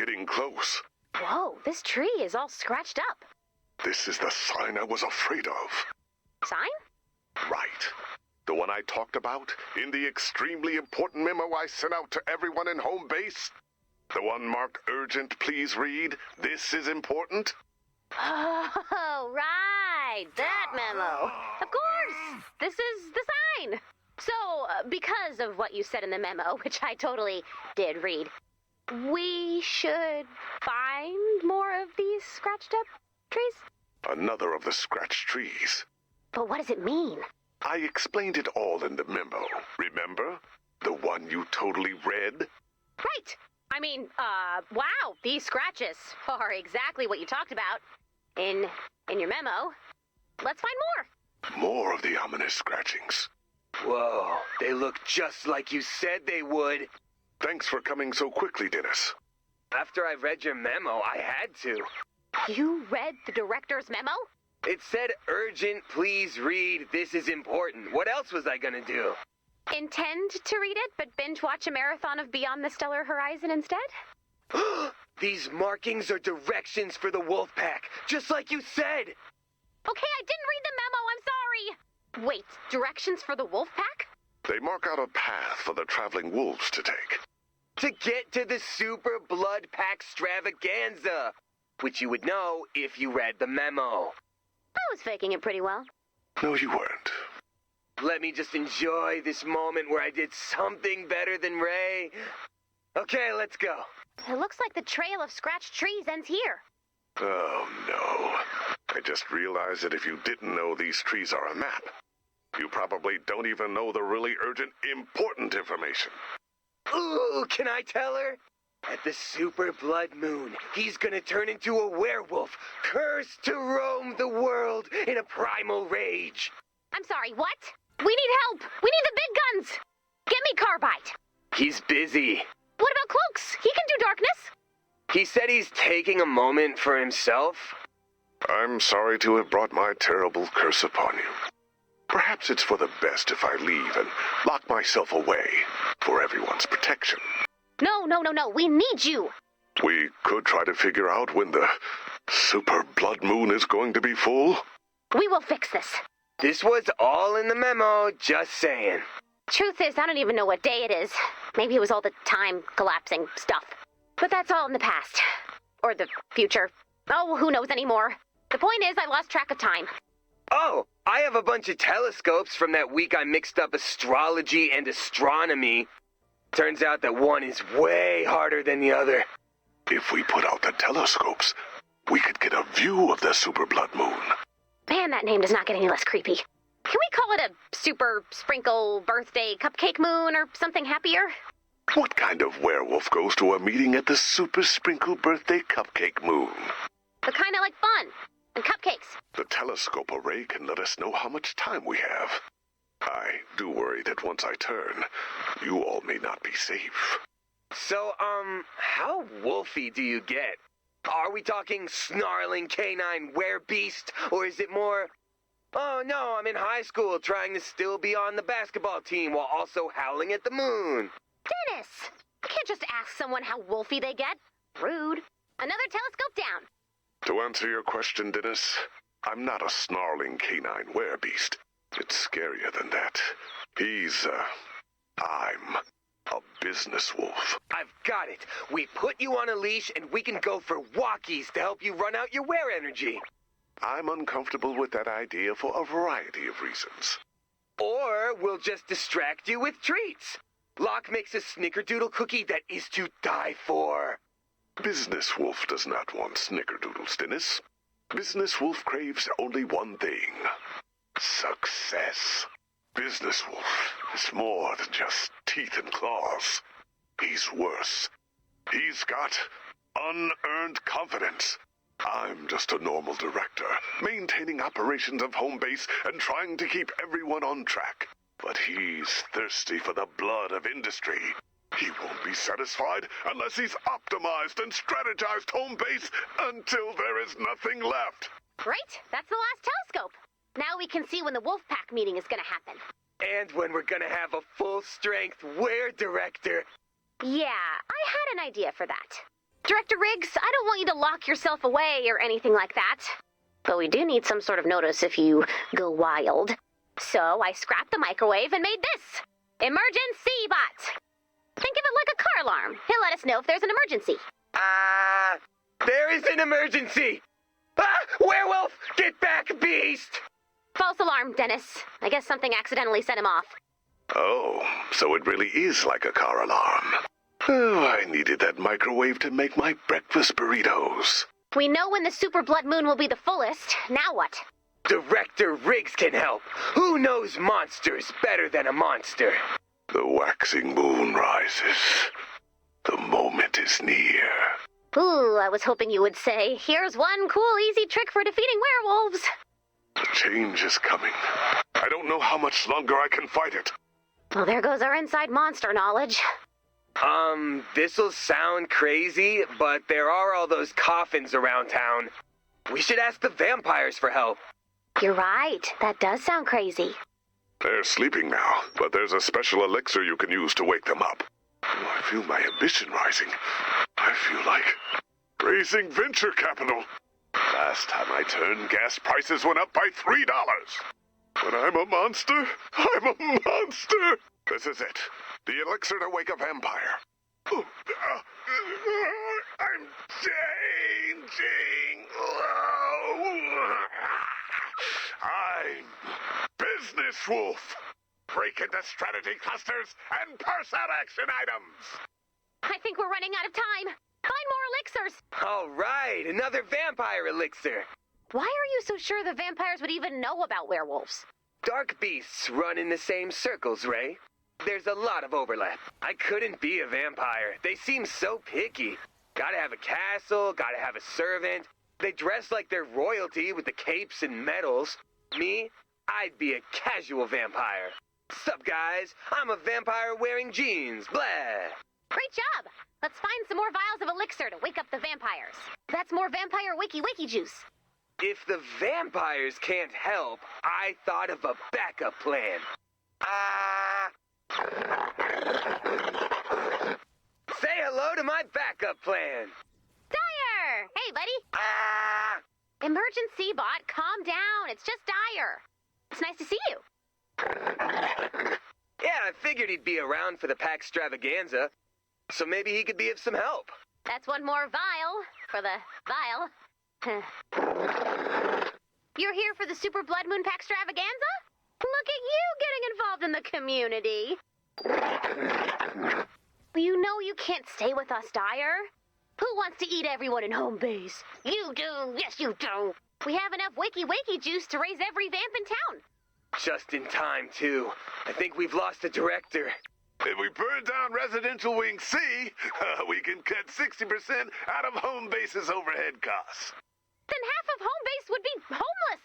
getting close. Whoa, this tree is all scratched up. This is the sign I was afraid of. Sign? Right. The one I talked about in the extremely important memo I sent out to everyone in home base. The one marked urgent, please read. This is important. Oh, right. That memo. Of course. This is the sign. So, because of what you said in the memo, which I totally did read, we should find more of these scratched up trees? Another of the scratched trees. But what does it mean? I explained it all in the memo. Remember? The one you totally read? Right. I mean, wow, these scratches are exactly what you talked about in your memo. Let's find more. More of the ominous scratchings. Whoa, they look just like you said they would. Thanks for coming so quickly, Dennis. After I read your memo, I had to. You read the director's memo? It said urgent, please read, this is important. What else was I gonna do? Intend to read it, but binge watch a marathon of Beyond the Stellar Horizon instead? These markings are directions for the wolf pack, just like you said. Okay, I didn't read the memo, I'm sorry. Wait, directions for the wolf pack? They mark out a path for the traveling wolves to take. To get to the Super Blood Pack Stravaganza, which you would know if you read the memo. I was faking it pretty well. No, you weren't. Let me just enjoy this moment where I did something better than Ray. Okay, let's go. It looks like the trail of scratched trees ends here. Oh, no. I just realized that if you didn't know these trees are a map, you probably don't even know the really urgent, important information. Ooh, can I tell her? At the super blood moon, he's gonna turn into a werewolf, cursed to roam the world in a primal rage. I'm sorry, what? We need help! We need the big guns! Get me Carbide! He's busy. What about Cloaks? He can do darkness! He said he's taking a moment for himself. I'm sorry to have brought my terrible curse upon you. Perhaps it's for the best if I leave and lock myself away for everyone's protection. No, we need you! We could try to figure out when the super blood moon is going to be full. We will fix this. This was all in the memo, just saying. Truth is, I don't even know what day it is. Maybe it was all the time collapsing stuff. But that's all in the past. Or the future. Oh, who knows anymore? The point is, I lost track of time. Oh, I have a bunch of telescopes from that week I mixed up astrology and astronomy. Turns out that one is way harder than the other. If we put out the telescopes, we could get a view of the super blood moon. Man, that name does not get any less creepy. Can we call it a super sprinkle birthday cupcake moon or something happier? What kind of werewolf goes to a meeting at the super sprinkle birthday cupcake moon? The kind I like fun. And cupcakes. The telescope array can let us know how much time we have. I do worry that once I turn, you all may not be safe. So, how wolfy do you get? Are we talking snarling canine werebeast, or is it more, oh no, I'm in high school trying to still be on the basketball team while also howling at the moon? Dennis! You can't just ask someone how wolfy they get. Rude. Another telescope down. To answer your question, Dennis, I'm not a snarling canine werebeast. It's scarier than that. I'm a business wolf. I've got it. We put you on a leash and we can go for walkies to help you run out your were energy. I'm uncomfortable with that idea for a variety of reasons. Or we'll just distract you with treats. Locke makes a snickerdoodle cookie that is to die for. Business wolf does not want snickerdoodles, Dennis. Business wolf craves only one thing. Success. Business wolf is more than just teeth and claws. He's worse. He's got unearned confidence. I'm just a normal director, maintaining operations of home base and trying to keep everyone on track. But he's thirsty for the blood of industry. He won't be satisfied unless he's optimized and strategized home base until there is nothing left. Right? That's the last telescope. Now we can see when the Wolfpack meeting is gonna happen. And when we're gonna have a full-strength were director. Yeah, I had an idea for that. Director Riggs, I don't want you to lock yourself away or anything like that. But we do need some sort of notice if you go wild. So I scrapped the microwave and made this. Emergency bot. Think of it like a car alarm. He'll let us know if there's an emergency. There is an emergency! Werewolf! Get back, beast! False alarm, Dennis. I guess something accidentally set him off. Oh, so it really is like a car alarm. Oh, I needed that microwave to make my breakfast burritos. We know when the super blood moon will be the fullest. Now what? Director Riggs can help. Who knows monsters better than a monster? The waxing moon rises. The moment is near. Ooh, I was hoping you would say, here's one cool, easy trick for defeating werewolves. The change is coming. I don't know how much longer I can fight it. Well, there goes our inside monster knowledge. This'll sound crazy, but there are all those coffins around town. We should ask the vampires for help. You're right. That does sound crazy. They're sleeping now, but there's a special elixir you can use to wake them up. Oh, I feel my ambition rising. I feel like raising venture capital. Last time I turned, gas prices went up by $3. When I'm a monster, I'm a monster. This is it. The elixir to wake a vampire. I'm changing. I'm Business Wolf. Break into strategy clusters and purse out action items. I think we're running out of time. Find more elixirs. All right, another vampire elixir. Why are you so sure the vampires would even know about werewolves? Dark beasts run in the same circles, Ray. There's a lot of overlap. I couldn't be a vampire. They seem so picky. Gotta have a castle, gotta have a servant. They dress like they're royalty with the capes and medals. Me, I'd be a casual vampire. Sup, guys? I'm a vampire wearing jeans. Blah. Great job. Let's find some more vials of elixir to wake up the vampires. That's more vampire wiki juice. If the vampires can't help, I thought of a backup plan. Say hello to my backup plan. Dyer! Hey, buddy. Emergency bot, calm down. It's just Dyer. It's nice to see you. Yeah, I figured he'd be around for the pack extravaganza, so maybe he could be of some help. That's one more vial for the vial. You're here for the Super Blood Moon Pack extravaganza? Look at you getting involved in the community. You know you can't stay with us, Dyer. Who wants to eat everyone in home base? You do. Yes, you do. We have enough wiki juice to raise every vamp in town. Just in time, too. I think we've lost the director. If we burn down Residential Wing C, we can cut 60% out of home base's overhead costs. Then half of home base would be homeless.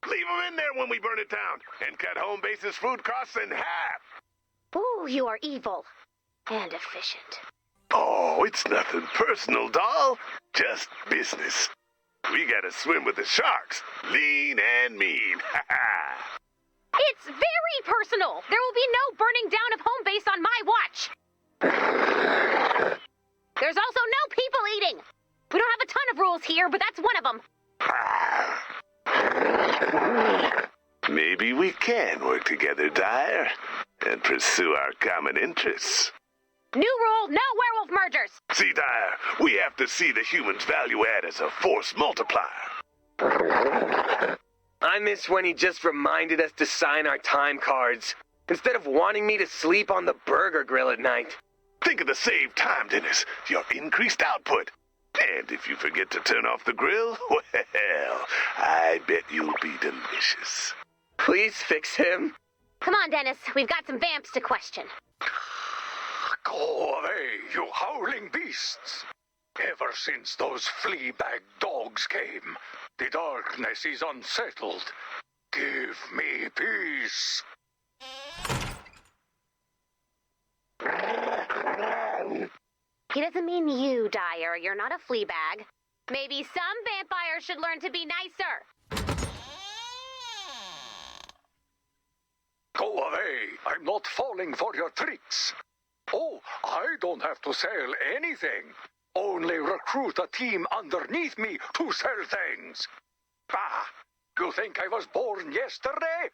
Leave them in there when we burn it down, and cut home base's food costs in half. Ooh, you are evil. And efficient. Oh, it's nothing personal, doll. Just business. We gotta swim with the sharks. Lean and mean. Ha ha. It's very personal. There will be no burning down of home base on my watch. There's also no people eating. We don't have a ton of rules here, but that's one of them. Maybe we can work together, Dyer, and pursue our common interests. New rule, no werewolf mergers. See, Dyer, we have to see the humans' value add as a force multiplier. I miss when he just reminded us to sign our time cards, instead of wanting me to sleep on the burger grill at night. Think of the saved time, Dennis. Your increased output. And if you forget to turn off the grill, well, I bet you'll be delicious. Please fix him. Come on, Dennis. We've got some vamps to question. Go away, you howling beasts! Ever since those flea-bag dogs came, the darkness is unsettled. Give me peace. He doesn't mean you, Dyer. You're not a flea bag. Maybe some vampires should learn to be nicer. Go away, I'm not falling for your tricks. Oh, I don't have to sell anything. only recruit a team underneath me to sell things. Bah! You think I was born yesterday?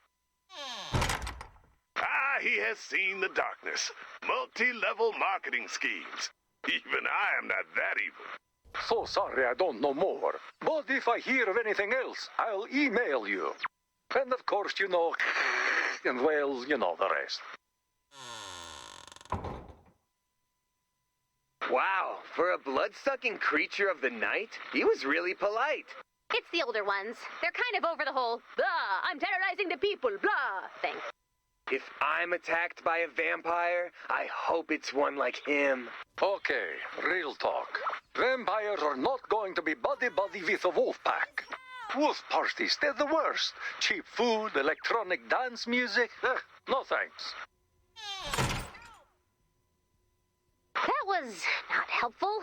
He has seen the darkness. Multi-level marketing schemes. Even I am not that evil. So sorry I don't know more. But if I hear of anything else, I'll email you. And of course, and well, you know the rest. Wow, for a blood-sucking creature of the night, he was really polite. It's the older ones. They're kind of over the whole, blah, I'm terrorizing the people, blah, thing. If I'm attacked by a vampire, I hope it's one like him. Okay, real talk. Vampires are not going to be buddy-buddy with a wolf pack. Wolf parties, they're the worst. Cheap food, electronic dance music. No thanks. That was not helpful.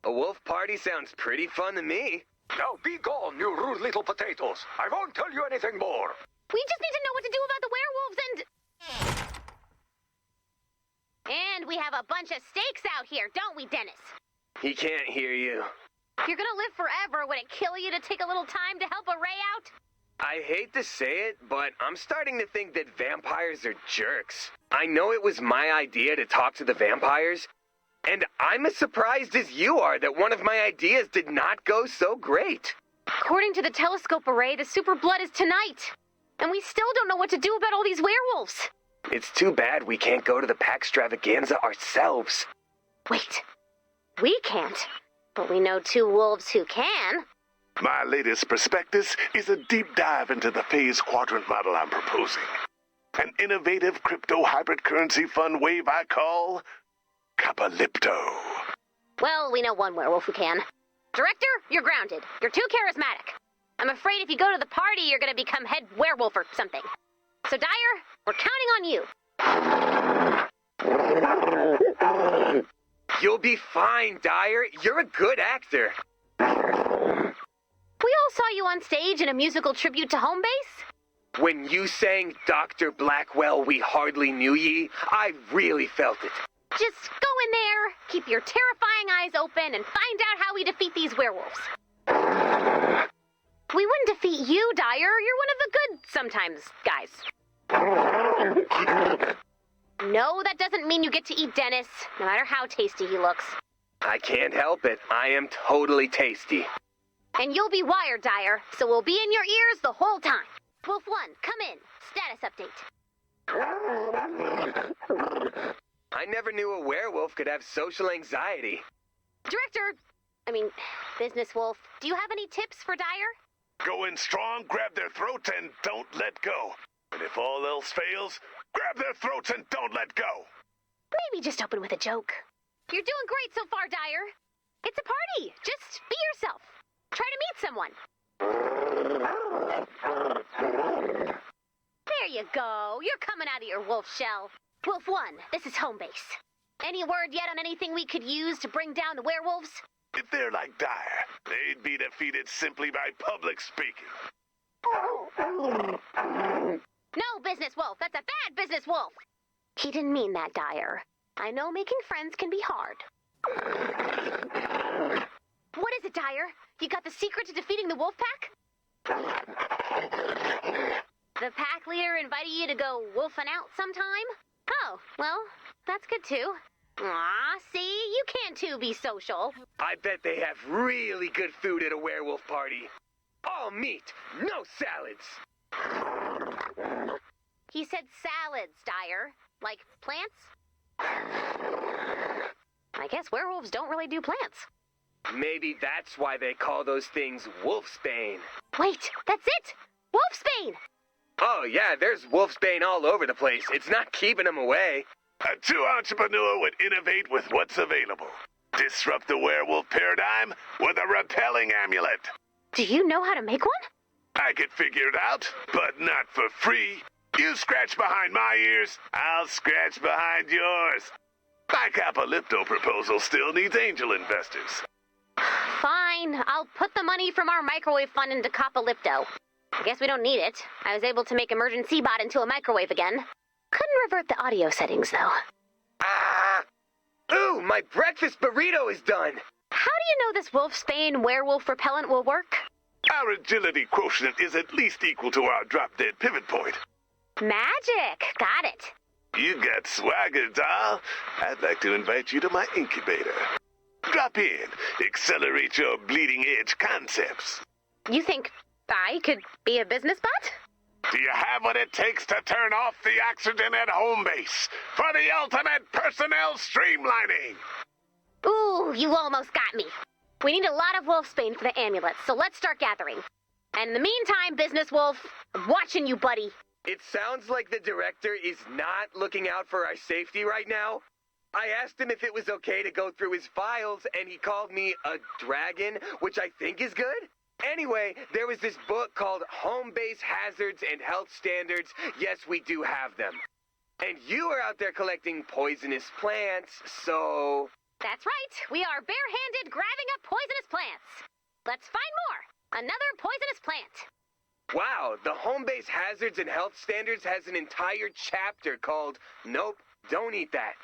A wolf party sounds pretty fun to me. Now be gone, you rude little potatoes. I won't tell you anything more. We just need to know what to do about the werewolves And we have a bunch of stakes out here, don't we, Dennis? He can't hear you. You're gonna live forever. Would it kill you to take a little time to help a Ray out? I hate to say it, but I'm starting to think that vampires are jerks. I know it was my idea to talk to the vampires, and I'm as surprised as you are that one of my ideas did not go so great. According to the telescope array, the super blood is tonight. And we still don't know what to do about all these werewolves. It's too bad we can't go to the Paxtravaganza ourselves. Wait. We can't. But we know two wolves who can. My latest prospectus is a deep dive into the phase quadrant model I'm proposing. An innovative crypto-hybrid currency fund wave I call Capolypto. Well, we know one werewolf who can. Director, you're grounded. You're too charismatic. I'm afraid if you go to the party, you're gonna become head werewolf or something. So, Dyer, we're counting on you. You'll be fine, Dyer. You're a good actor. We all saw you on stage in a musical tribute to Homebase. When you sang Dr. Blackwell, We Hardly Knew Ye, I really felt it. Just go in there, keep your terrifying eyes open, and find out how we defeat these werewolves. We wouldn't defeat you, Dyer. You're one of the good, sometimes, guys. No, that doesn't mean you get to eat Dennis, no matter how tasty he looks. I can't help it. I am totally tasty. And you'll be wired, Dyer, so we'll be in your ears the whole time. Wolf 1, come in. Status update. I never knew a werewolf could have social anxiety. Business Wolf, do you have any tips for Dyer? Go in strong, grab their throats, and don't let go. And if all else fails, grab their throats and don't let go. Maybe just open with a joke. You're doing great so far, Dyer. It's a party. Just be yourself. Try to meet someone. There you go. You're coming out of your wolf shell. Wolf 1, this is Homebase. Any word yet on anything we could use to bring down the werewolves? If they're like Dyer, they'd be defeated simply by public speaking. No, Business Wolf. That's a bad Business Wolf. He didn't mean that, Dyer. I know making friends can be hard. What is it, Dyer? You got the secret to defeating the wolf pack? The pack leader invited you to go wolfing out sometime? Oh, well, that's good too. Aw, see? You can too be social. I bet they have really good food at a werewolf party. All meat, no salads. He said salads, Dyer. Like plants? I guess werewolves don't really do plants. Maybe that's why they call those things Wolfsbane. Wait, that's it! Wolfsbane! Oh yeah, there's Wolfsbane all over the place. It's not keeping them away. A true entrepreneur would innovate with what's available. Disrupt the werewolf paradigm with a repelling amulet. Do you know how to make one? I could figure it out, but not for free. You scratch behind my ears, I'll scratch behind yours. My Capolypto proposal still needs angel investors. Fine, I'll put the money from our microwave fund into Capolypto. I guess we don't need it. I was able to make Emergency Bot into a microwave again. Couldn't revert the audio settings, though. Ah! Ooh, my breakfast burrito is done. How do you know this Wolfsbane werewolf repellent will work? Our agility quotient is at least equal to our drop-dead pivot point. Magic! Got it. You got swagger, doll. I'd like to invite you to my incubator. Drop in, accelerate your bleeding-edge concepts. You think I could be a business bot? Do you have what it takes to turn off the oxygen at home base for the ultimate personnel streamlining? Ooh, you almost got me. We need a lot of Wolfsbane for the amulets, so let's start gathering. And in the meantime, Business Wolf, I'm watching you, buddy. It sounds like the director is not looking out for our safety right now. I asked him if it was okay to go through his files, and he called me a dragon, which I think is good. Anyway, there was this book called Home Base Hazards and Health Standards. Yes, we do have them. And you are out there collecting poisonous plants, so... That's right. We are barehanded grabbing up poisonous plants. Let's find more. Another poisonous plant. Wow, the Home Base Hazards and Health Standards has an entire chapter called Nope, Don't Eat That.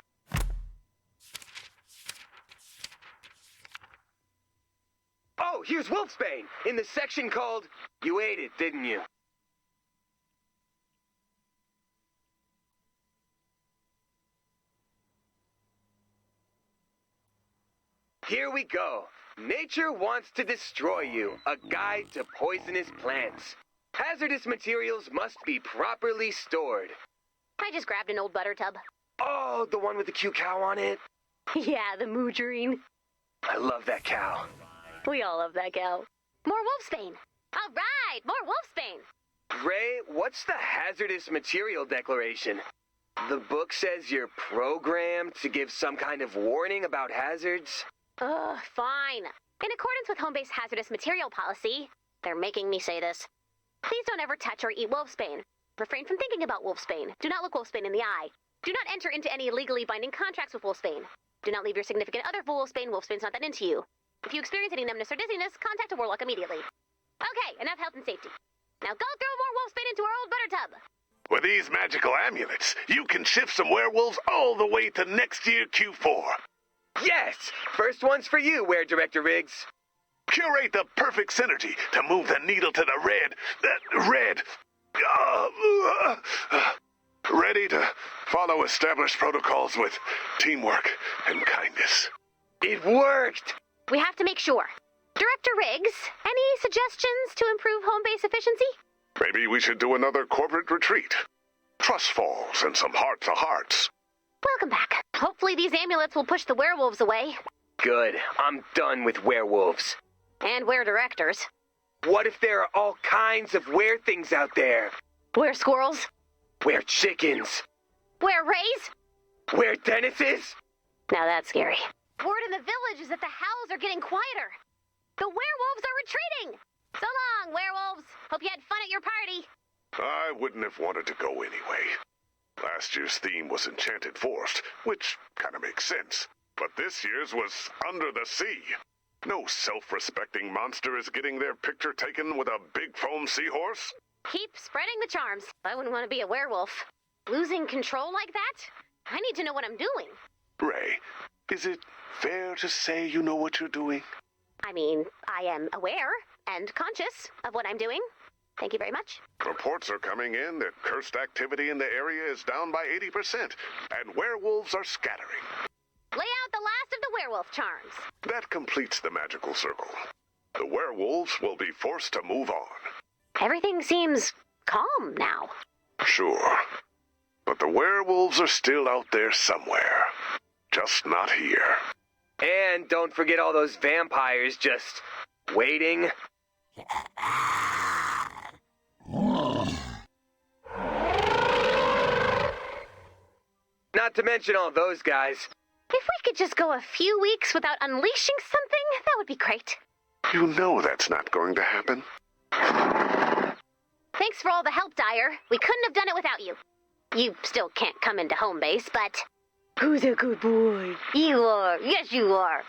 Oh, here's Wolfsbane in the section called You Ate It, Didn't You? Here we go. Nature Wants to Destroy You, a guide to poisonous plants. Hazardous materials must be properly stored. I just grabbed an old butter tub. Oh, the one with the cute cow on it? Yeah, the moogerine. I love that cow. We all love that cow. More Wolfsbane. All right, more Wolfsbane. Ray, what's the hazardous material declaration? The book says you're programmed to give some kind of warning about hazards? Ugh, fine. In accordance with Home Base Hazardous Material Policy, they're making me say this. Please don't ever touch or eat Wolfsbane. Refrain from thinking about Wolfsbane. Do not look Wolfsbane in the eye. Do not enter into any legally binding contracts with Wolfsbane. Do not leave your significant other for Wolfsbane. Wolfsbane's not that into you. If you experience any numbness or dizziness, contact a warlock immediately. Okay, enough health and safety. Now go throw more Wolfsbane into our old butter tub. With these magical amulets, you can shift some werewolves all the way to next year Q4. Yes! First one's for you, Were Director Riggs. Curate the perfect synergy to move the needle to the red. Ready to follow established protocols with teamwork and kindness. It worked! We have to make sure. Director Riggs, any suggestions to improve home base efficiency? Maybe we should do another corporate retreat. Trust falls and some heart-to-hearts. Welcome back. Hopefully these amulets will push the werewolves away. Good. I'm done with werewolves. And were-directors. What if there are all kinds of were-things out there? Were-squirrels? Were-chickens? Were-rays? Were-Dennises? Now that's scary. Word in the village is that the howls are getting quieter. The werewolves are retreating. So long, werewolves. Hope you had fun at your party. I wouldn't have wanted to go anyway. Last year's theme was Enchanted Forest, which kind of makes sense. But this year's was Under the Sea. No self-respecting monster is getting their picture taken with a big foam seahorse. Keep spreading the charms. I wouldn't want to be a werewolf. Losing control like that? I need to know what I'm doing. Ray, is it fair to say you know what you're doing? I mean, I am aware and conscious of what I'm doing. Thank you very much. Reports are coming in that cursed activity in the area is down by 80%, and werewolves are scattering. Lay out the last of the werewolf charms. That completes the magical circle. The werewolves will be forced to move on. Everything seems calm now. Sure. But the werewolves are still out there somewhere. Just not here. And don't forget all those vampires just waiting. Not to mention all those guys. If we could just go a few weeks without unleashing something, that would be great. You know that's not going to happen. Thanks for all the help, Dyer. We couldn't have done it without you. You still can't come into home base, but... Who's a good boy? You are. Yes, you are.